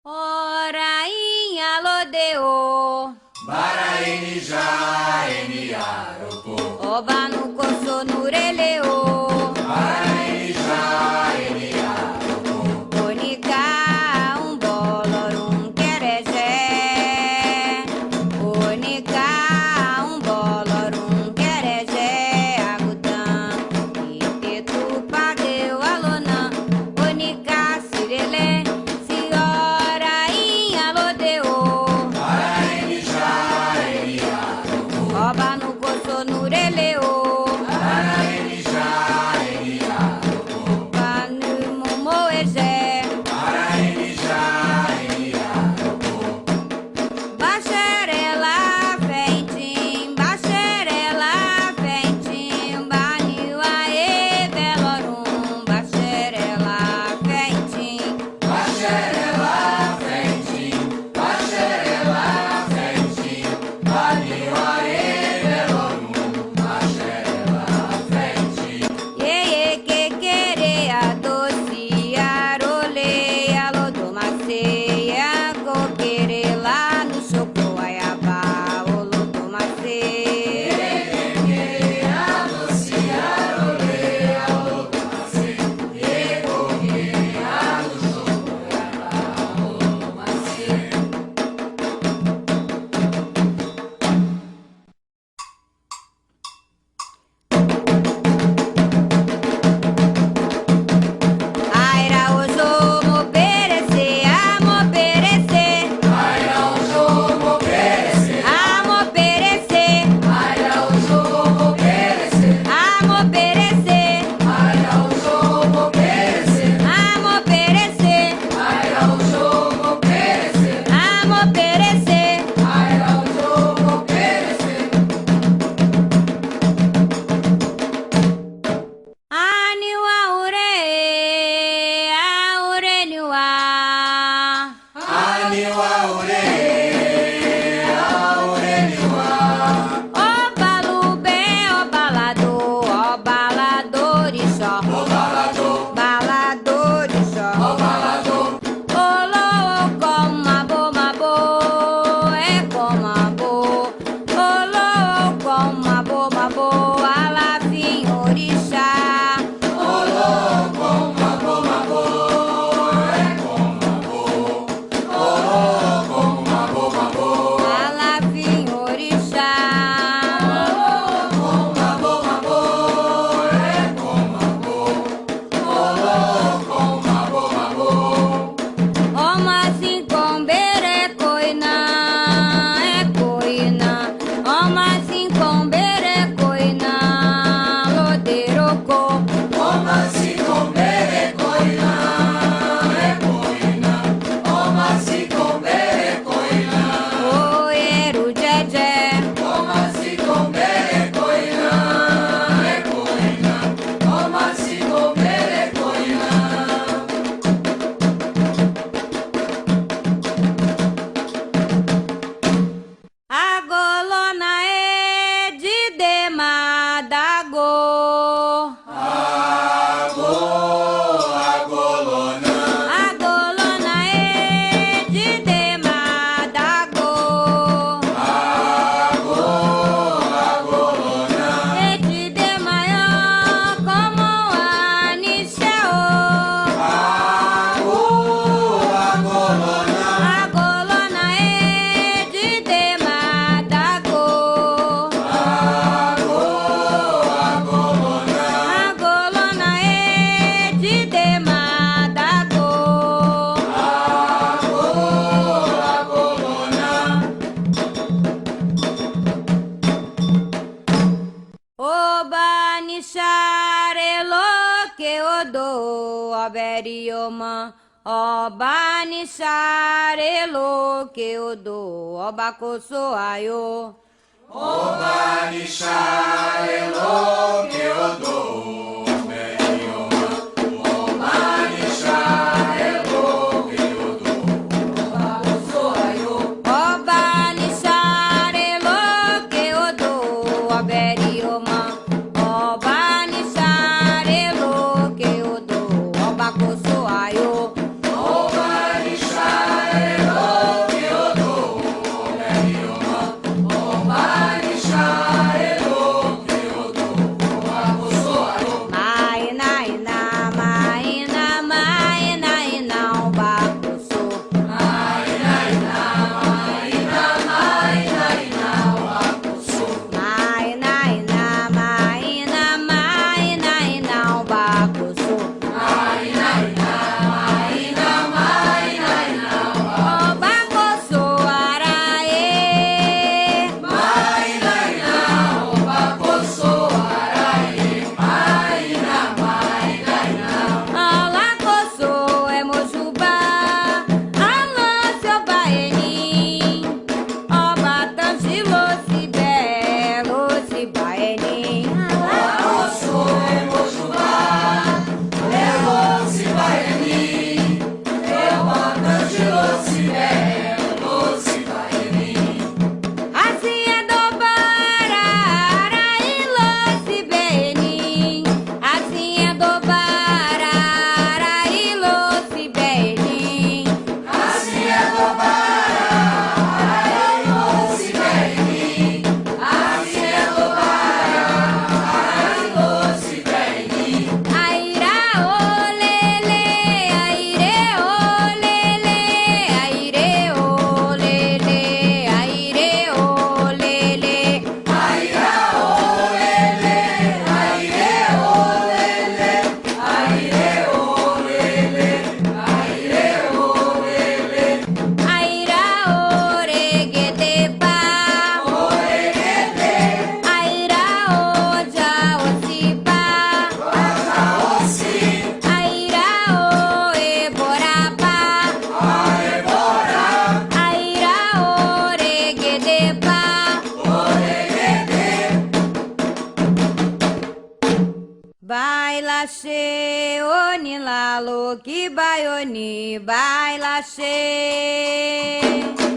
Orainha Lodeo, Barainijá, Eniaropo, Oba no Coço Nureleo, Barainijá, Eniaropo, Onica, bolorum querejé, Onica, bolorum querejé, Agutã, Itetu pagueu alonã, Onica, Cirelê, Orainha Lodeo, Barainijá, Eniaropo, Oba no Coço Nureleo, Barainijá, Eniaropo, Panu Momoegé, Barainijá, Eniaropo, Baxerela Fentim, Baxerela Fentim, Baniuaê Velorum, Baxerela Fentim, Baxerela, Fentim, Baxerela, Fentim, Baniuaê, Velorum, Baxerela, Fentim, Iê que querer doce, aroleia, lodomaceia, coquere lá no chocoaiabá, o lodomacê. Aira ojo mo perecer, amo perecer, Aira o jogo perecer, amo perecer, Aira o jogo perecer, amo perecer, Aira o jogo perecer, amo perecer, Aira o jogo perecer, amo perecer. Aira o jogo perecer, Aniwa ure, aureniwa. Aniwa ure, aureniwa, O balubé, o balador, o baladorixó, o balador, baladorixó. o balador, Olô, comabo, mabo, é comabo. Olô, comabo, mabo, alafim, orixá. olô, com mabo, mabo, é com mabo, olô, com mabo, mabo, Alafim, orixá. com mabo, mabo, é com mabo, olô, com mabo, mabo. Oma assim combere coina, é coina. Oma assim combere coina, loderocô. Oma si combere coina, é coina. Oma si combere coina, Oieru djedé. oma si combere coina, é coina. Oma si combere coina. A golona é de demadago. Agô, agolona, A golona é de demadago. agô, agolona, É de de maior como a Nixeo. agô, agolona, A golona é de demadago. agô, agolona. A golona é de demadago. Oba nisharelo que odo aberioma. Oba nisharelo que odo oba kosoayo. Obanisha elo que odô, Berioma. Obanisha elo que odô, Oba nisharelo que odo aberioma. Oba nisharelo que odo oba kosoayo. Obanisha que baione baila che.